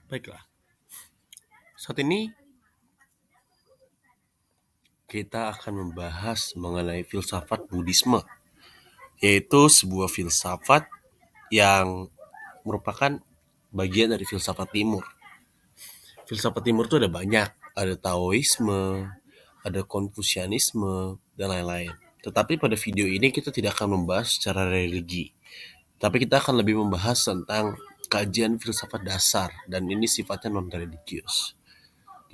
Baiklah, saat ini kita akan membahas mengenai filsafat Buddhisme, yaitu sebuah filsafat yang merupakan bagian dari filsafat Timur. Filsafat Timur itu ada banyak, ada Taoisme, ada Konfusianisme, dan lain-lain. Tetapi pada video ini kita tidak akan membahas secara religi, tapi kita akan lebih membahas tentang kajian filsafat dasar, dan ini sifatnya non-religius.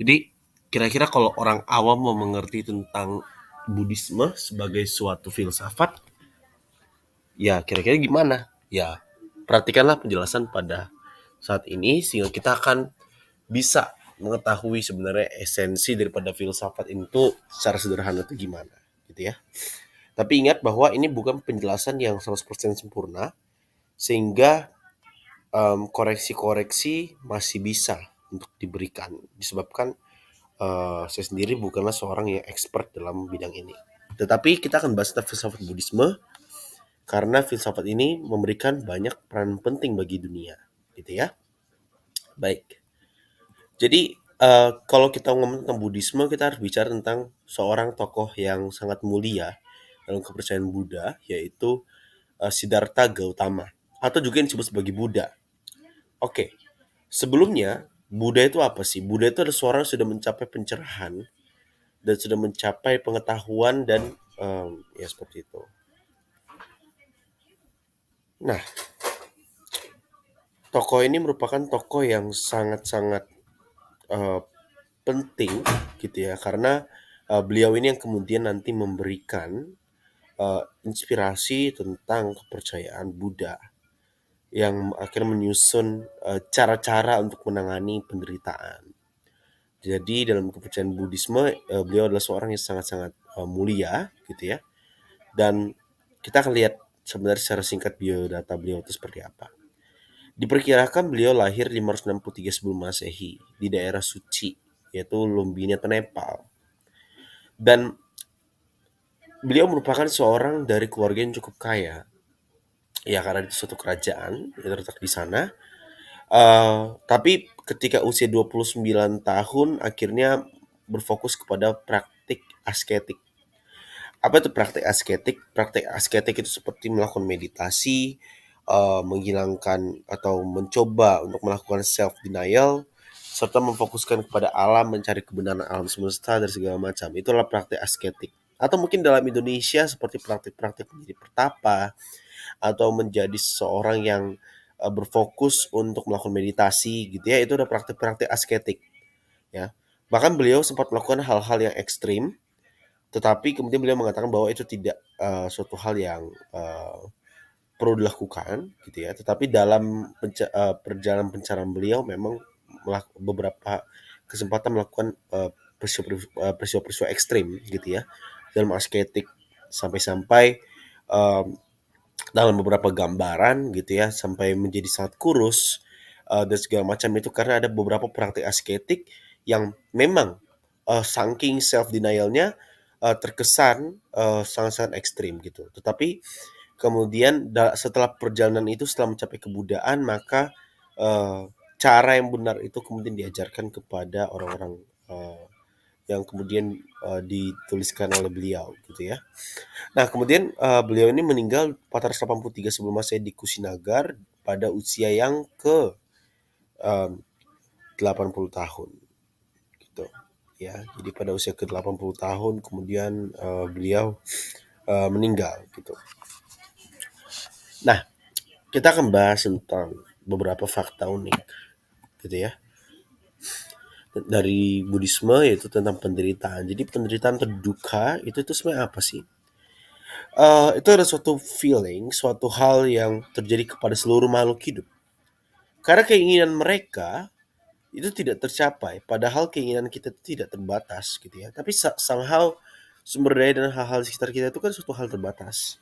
Jadi, kira-kira kalau orang awam mau mengerti tentang Buddhisme sebagai suatu filsafat, ya kira-kira gimana? Ya, perhatikanlah penjelasan pada saat ini sehingga kita akan bisa mengetahui sebenarnya esensi daripada filsafat itu secara sederhana itu gimana, gitu ya. Tapi ingat bahwa ini bukan penjelasan yang 100% sempurna, sehingga koreksi-koreksi masih bisa untuk diberikan, disebabkan saya sendiri bukanlah seorang yang expert dalam bidang ini. Tetapi kita akan bahas tentang filsafat Buddhisme karena filsafat ini memberikan banyak peran penting bagi dunia, gitu ya. Baik. Jadi kalau kita ngomong tentang Buddhisme, kita harus bicara tentang seorang tokoh yang sangat mulia dalam kepercayaan Buddha, yaitu Siddhartha Gautama, atau juga yang disebut sebagai Buddha. Oke, sebelumnya Buddha itu apa sih? Buddha itu adalah seorang yang sudah mencapai pencerahan dan sudah mencapai pengetahuan dan ya seperti itu. Nah, tokoh ini merupakan tokoh yang sangat-sangat eh, penting gitu ya, karena beliau ini yang kemudian nanti memberikan inspirasi tentang kepercayaan Buddha yang akhirnya menyusun cara-cara untuk menangani penderitaan. Jadi dalam kepercayaan Buddhisme, beliau adalah seorang yang sangat-sangat mulia gitu ya. Dan kita akan lihat sebenarnya secara singkat biodata beliau itu seperti apa. Diperkirakan beliau lahir 563 sebelum Masehi di daerah suci, yaitu Lumbini atau Nepal. Dan beliau merupakan seorang dari keluarga yang cukup kaya. Ya karena itu suatu kerajaan yang terletak di sana. Tapi ketika usia 29 tahun akhirnya berfokus kepada praktik asketik. Apa itu praktek asketik? Praktek asketik itu seperti melakukan meditasi, menghilangkan atau mencoba untuk melakukan self denial, serta memfokuskan kepada alam, mencari kebenaran alam semesta dan segala macam. Itulah praktek asketik. Atau mungkin dalam Indonesia seperti praktik-praktik menjadi pertapa atau menjadi seseorang yang berfokus untuk melakukan meditasi gitu ya. Itu udah praktik-praktik asketik ya. Bahkan beliau sempat melakukan hal-hal yang ekstrim, tetapi kemudian beliau mengatakan bahwa itu tidak suatu hal yang perlu dilakukan gitu ya. Tetapi dalam perjalanan pencarian beliau memang beberapa kesempatan melakukan peristiwa-peristiwa ekstrim gitu ya dalam asketik, sampai-sampai em, dalam beberapa gambaran gitu ya sampai menjadi sangat kurus dan segala macam itu karena ada beberapa praktik asketik yang memang saking self denialnya terkesan sangat-sangat ekstrim gitu. Tetapi kemudian setelah perjalanan itu, setelah mencapai kebudaan, maka cara yang benar itu kemudian diajarkan kepada orang-orang yang kemudian dituliskan oleh beliau gitu ya. Nah, kemudian beliau ini meninggal 483 sebelum Masehi di Kushinagar pada usia yang ke em, 80 tahun gitu. Ya, jadi pada usia ke 80 tahun kemudian beliau meninggal gitu. Nah, kita akan bahas tentang beberapa fakta unik gitu ya dari Buddhisme, yaitu tentang penderitaan. Jadi penderitaan terduka itu sebenarnya apa sih? Itu ada suatu feeling, suatu hal yang terjadi kepada seluruh makhluk hidup. Karena keinginan mereka itu tidak tercapai, padahal keinginan kita itu tidak terbatas gitu ya. Tapi somehow sumber daya dan hal-hal di sekitar kita itu kan suatu hal terbatas.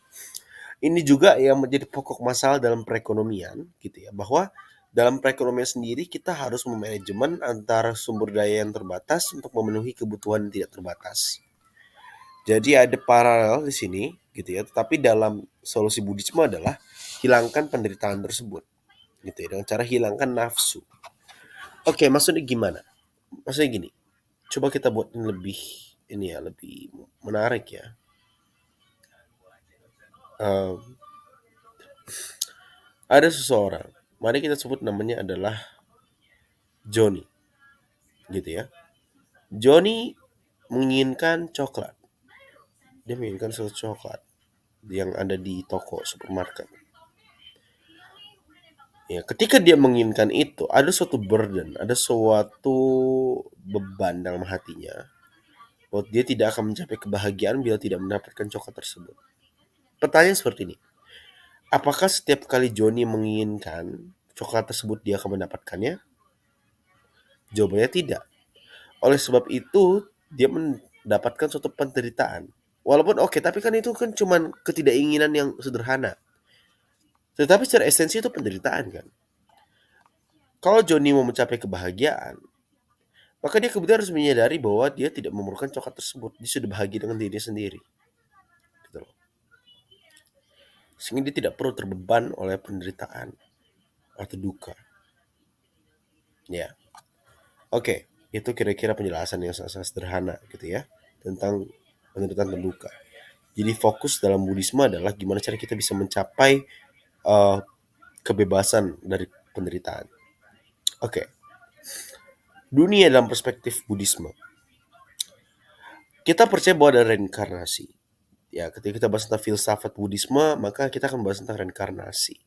Ini juga yang menjadi pokok masalah dalam perekonomian gitu ya, bahwa dalam perekonomian sendiri kita harus memanajemen antara sumber daya yang terbatas untuk memenuhi kebutuhan yang tidak terbatas. Jadi ada paralel di sini gitu ya, tetapi dalam solusi Buddhisme adalah hilangkan penderitaan tersebut gitu ya dengan cara hilangkan nafsu. Oke, maksudnya gimana? Maksudnya gini, coba kita buat ini ya, lebih menarik ya. Eee, ada seseorang, mari kita sebut namanya adalah Joni, gitu ya. Joni menginginkan coklat. Dia menginginkan suatu coklat yang ada di toko supermarket. Ya, ketika dia menginginkan itu, ada suatu burden, ada suatu beban dalam hatinya bahwa dia tidak akan mencapai kebahagiaan bila tidak mendapatkan coklat tersebut. Pertanyaan seperti ini, apakah setiap kali Joni menginginkan coklat tersebut dia akan mendapatkannya? Jawabannya tidak. Oleh sebab itu, dia mendapatkan suatu penderitaan. Walaupun oke, tapi kan itu kan cuman ketidakinginan yang sederhana. Tetapi secara esensi itu penderitaan kan. Kalau Joni mau mencapai kebahagiaan, maka dia kemudian harus menyadari bahwa dia tidak memerlukan coklat tersebut. Dia sudah bahagia dengan dirinya sendiri. Gitu loh. Sehingga dia tidak perlu terbeban oleh penderitaan atau duka. Ya, oke. Itu kira-kira penjelasan yang sangat sederhana gitu ya. Tentang penderitaan dan duka. Jadi fokus dalam Buddhisme adalah gimana cara kita bisa mencapai uh, kebebasan dari penderitaan. Oke, dunia dalam perspektif Buddhisme. Kita percaya bahwa ada reinkarnasi. Ya, ketika kita bahas tentang filsafat Buddhisme, maka kita akan bahas tentang reinkarnasi.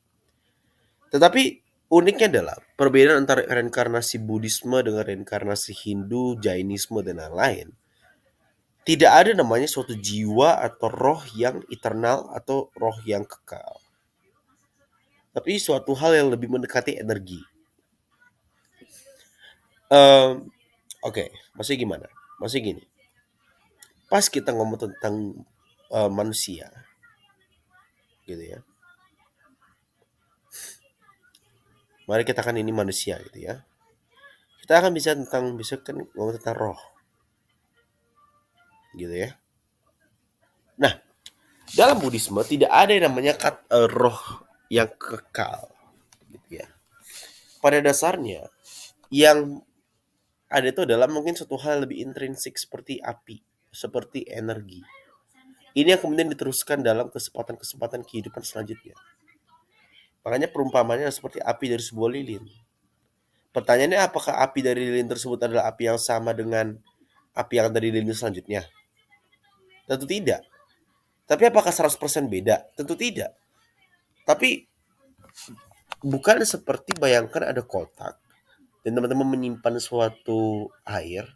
Tetapi uniknya adalah perbedaan antara reinkarnasi Buddhisme dengan reinkarnasi Hindu, Jainisme, dan lain-lain. Tidak ada namanya suatu jiwa atau roh yang eternal atau roh yang kekal. Tapi suatu hal yang lebih mendekati energi. Um, Oke, maksudnya gimana? Maksudnya gini, pas kita ngomong tentang manusia, gitu ya. Mari kita kan ini manusia, gitu ya. Kita akan bisa kan ngomong tentang roh, gitu ya. Nah, dalam Buddhisme tidak ada yang namanya roh yang kekal, gitu ya. Pada dasarnya, yang ada itu adalah mungkin suatu hal lebih intrinsik seperti api, seperti energi. Ini yang kemudian diteruskan dalam kesempatan-kesempatan kehidupan selanjutnya. Makanya perumpamannya seperti api dari sebuah lilin. Pertanyaannya apakah api dari lilin tersebut adalah api yang sama dengan api yang dari lilin selanjutnya? Tentu tidak. Tapi apakah 100% beda? Tentu tidak. Tapi bukan seperti bayangkan ada kotak dan teman-teman menyimpan suatu air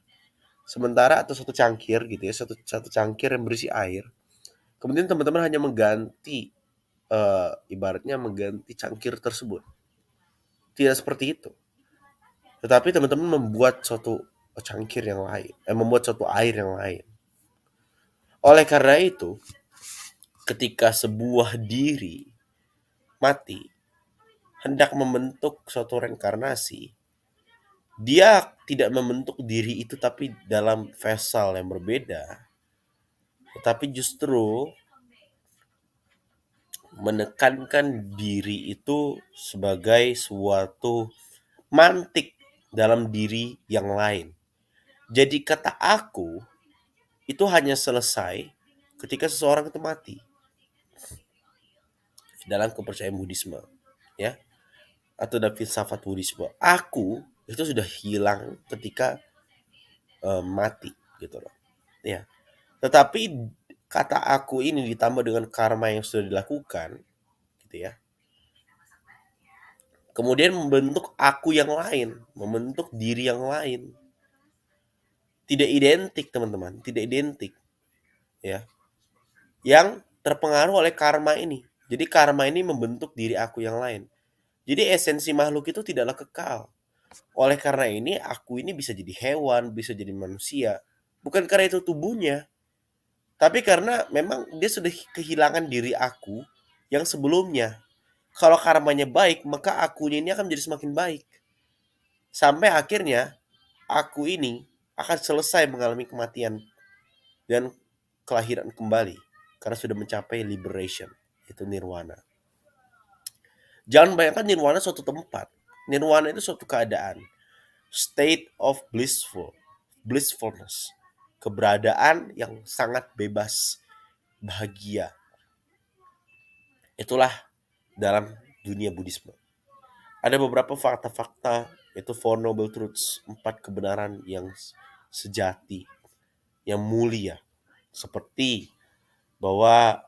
sementara atau satu cangkir gitu ya, satu cangkir yang berisi air. Kemudian teman-teman hanya mengganti ibaratnya mengganti cangkir tersebut. Tidak seperti itu. Tetapi teman-teman membuat suatu cangkir yang lain, membuat suatu air yang lain. Oleh karena itu, ketika sebuah diri mati, hendak membentuk suatu reinkarnasi, dia tidak membentuk diri itu tapi dalam vessel yang berbeda, tetapi justru menekankan diri itu sebagai suatu mantik dalam diri yang lain. Jadi kata aku itu hanya selesai ketika seseorang itu mati dalam kepercayaan Buddhisme, ya, atau dalam filsafat Buddhisme. Aku itu sudah hilang ketika mati, gitu loh, ya. Tetapi kata aku ini ditambah dengan karma yang sudah dilakukan, gitu ya. Kemudian membentuk aku yang lain, membentuk diri yang lain. Tidak identik, teman-teman, tidak identik, ya. Yang terpengaruh oleh karma ini. Jadi karma ini membentuk diri aku yang lain. Jadi esensi makhluk itu tidaklah kekal. Oleh karena ini aku ini bisa jadi hewan, bisa jadi manusia. Bukan karena itu tubuhnya, tapi karena memang dia sudah kehilangan diri aku yang sebelumnya. Kalau karmanya baik, maka akunya ini akan menjadi semakin baik. Sampai akhirnya aku ini akan selesai mengalami kematian dan kelahiran kembali karena sudah mencapai liberation, itu nirwana. Jangan bayangkan nirwana suatu tempat. Nirwana itu suatu keadaan. state of blissfulness, keberadaan yang sangat bebas, bahagia. Itulah dalam dunia Buddhisme. Ada beberapa fakta-fakta, itu Four Noble Truths, 4 kebenaran yang sejati, yang mulia, seperti bahwa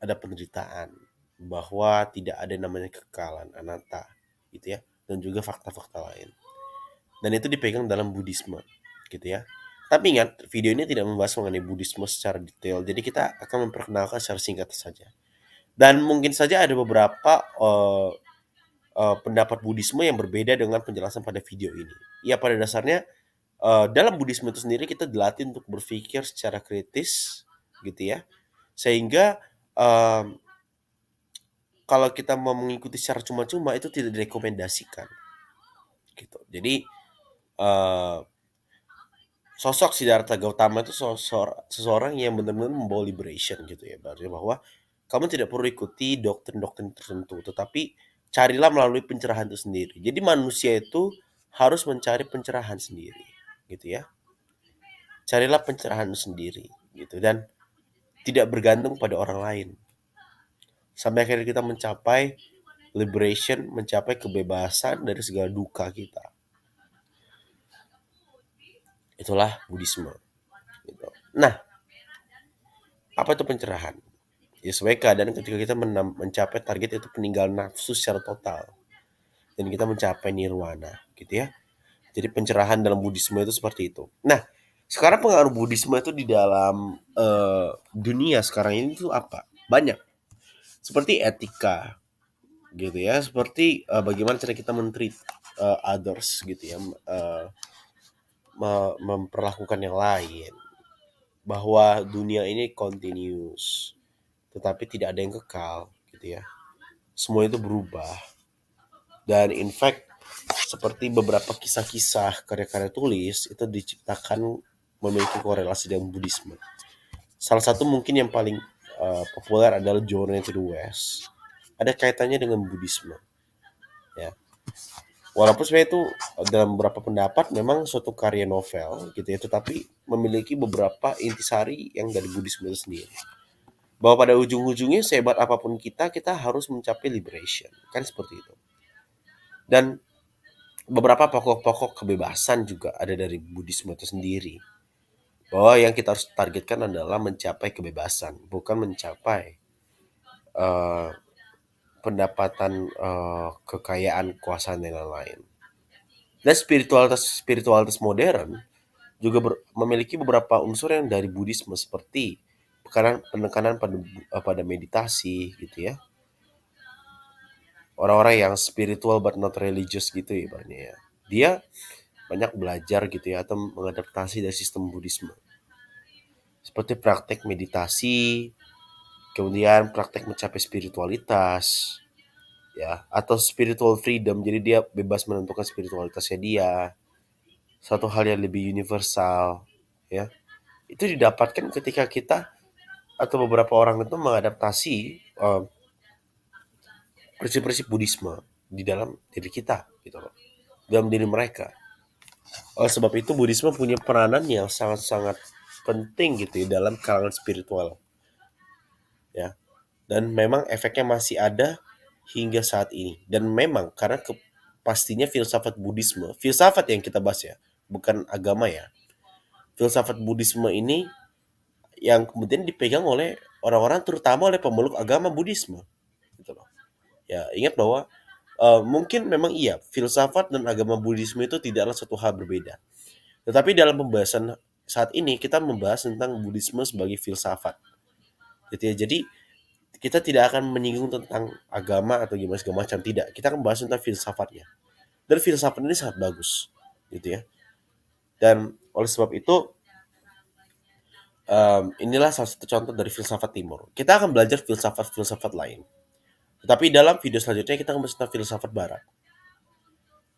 ada penderitaan, bahwa tidak ada namanya kekekalan, anatta, gitu ya, dan juga fakta-fakta lain. Dan itu dipegang dalam Buddhisme, gitu ya. Tapi ingat, video ini tidak membahas mengenai Buddhisme secara detail, jadi kita akan memperkenalkan secara singkat saja. Dan mungkin saja ada beberapa pendapat Buddhisme yang berbeda dengan penjelasan pada video ini. Ya, pada dasarnya dalam Buddhisme itu sendiri kita dilatih untuk berpikir secara kritis, gitu ya, sehingga kalau kita mau mengikuti secara cuma-cuma itu tidak direkomendasikan, gitu. Jadi sosok Siddhartha Gautama itu seseorang yang benar-benar membawa liberation, gitu ya, berarti bahwa kamu tidak perlu ikuti doktrin-doktrin tertentu, tetapi carilah melalui pencerahan itu sendiri. Jadi manusia itu harus mencari pencerahan sendiri, gitu ya. Carilah pencerahan sendiri, gitu, dan tidak bergantung pada orang lain. Sampai akhirnya kita mencapai liberation, mencapai kebebasan dari segala duka kita. Itulah Buddhisme. Gitu. Nah, apa itu pencerahan? Ya, sesuai keadaan ketika kita mencapai target itu peninggalan nafsu secara total. Dan kita mencapai nirwana, gitu ya. Jadi pencerahan dalam Buddhisme itu seperti itu. Nah, sekarang pengaruh Buddhisme itu di dalam dunia sekarang ini tuh apa? Banyak. Seperti etika, gitu ya. Seperti bagaimana cara kita men-treat others, gitu ya. Memperlakukan yang lain. Bahwa dunia ini continuous, tetapi tidak ada yang kekal, gitu ya. Semua itu berubah. Dan in fact, seperti beberapa kisah-kisah karya-karya tulis itu diciptakan memiliki korelasi dengan Buddhisme. Salah satu mungkin yang paling populer adalah Journey to the West. Ada kaitannya dengan Buddhisme, ya. Walaupun sebenarnya itu dalam beberapa pendapat memang suatu karya novel, gitu ya, tetapi memiliki beberapa intisari yang dari Buddhisme itu sendiri. Bahwa pada ujung-ujungnya sehebat apapun kita harus mencapai liberation, kan seperti itu. Dan beberapa pokok-pokok kebebasan juga ada dari Buddhisme itu sendiri. Bahwa yang kita harus targetkan adalah mencapai kebebasan, bukan mencapai pendapatan, kekayaan, kekuasaan dan lain-lain. Dan spiritualitas modern juga memiliki beberapa unsur yang dari Buddhisme, seperti penekanan pada meditasi, gitu ya. Orang-orang yang spiritual but not religious, gitu ya ibaratnya ya. Dia banyak belajar, gitu ya, atau mengadaptasi dari sistem Buddhisme. Seperti praktek meditasi, kemudian praktek mencapai spiritualitas, ya, atau spiritual freedom. Jadi dia bebas menentukan spiritualitasnya dia. Satu hal yang lebih universal, ya. Itu didapatkan ketika kita atau beberapa orang itu mengadaptasi prinsip-prinsip Buddhisme di dalam diri kita, gitu loh, dalam diri mereka. Oleh sebab itu Buddhisme punya peranan yang sangat-sangat penting, gitu ya, dalam kalangan spiritual, ya. Dan memang efeknya masih ada hingga saat ini. Dan memang karena pastinya filsafat Buddhisme, filsafat yang kita bahas ya, bukan agama ya. Filsafat Buddhisme ini yang kemudian dipegang oleh orang-orang, terutama oleh pemeluk agama Buddhisme, gitu loh. Ya, ingat bahwa mungkin memang iya, filsafat dan agama Buddhisme itu tidaklah satu hal berbeda. Tetapi dalam pembahasan saat ini kita membahas tentang Buddhisme sebagai filsafat, gitu ya. Jadi kita tidak akan menyinggung tentang agama atau gimana segala macam, tidak. Kita akan bahas tentang filsafatnya. Dan filsafat ini sangat bagus, gitu ya. Dan oleh sebab itu inilah salah satu contoh dari filsafat timur. Kita akan belajar filsafat-filsafat lain. Tetapi dalam video selanjutnya kita akan bahas tentang filsafat barat.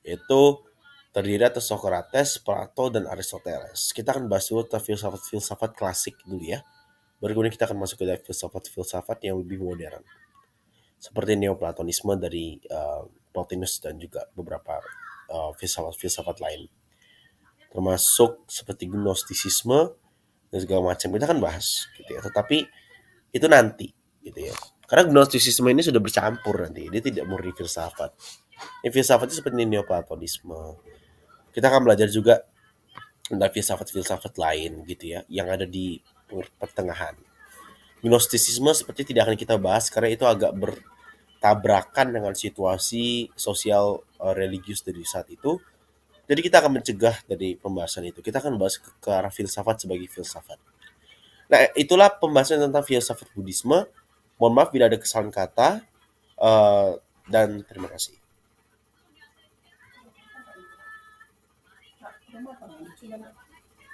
Yaitu terdiri atas Socrates, Plato, dan Aristoteles. Kita akan bahas dulu tentang filsafat-filsafat klasik dulu ya. Baru kemudian kita akan masuk ke filsafat-filsafat yang lebih modern. Seperti Neoplatonisme dari Plotinus dan juga beberapa filsafat-filsafat lain, termasuk seperti gnostisisme dan segala macam. Kita kan bahas gitu ya. Tetapi itu nanti gitu ya. Karena gnostisisme ini sudah bercampur nanti. Dia tidak murni filsafat. Filsafat itu seperti neoplatonisme. Kita akan belajar juga tentang filsafat-filsafat lain gitu ya yang ada di pertengahan. Gnostisisme seperti tidak akan kita bahas karena itu agak bertabrakan dengan situasi sosial religius dari saat itu. Jadi kita akan mencegah dari pembahasan itu. Kita akan bahas ke arah filsafat sebagai filsafat. Nah, itulah pembahasan tentang filsafat Buddhisme. Mohon maaf bila ada kesalahan kata, dan terima kasih.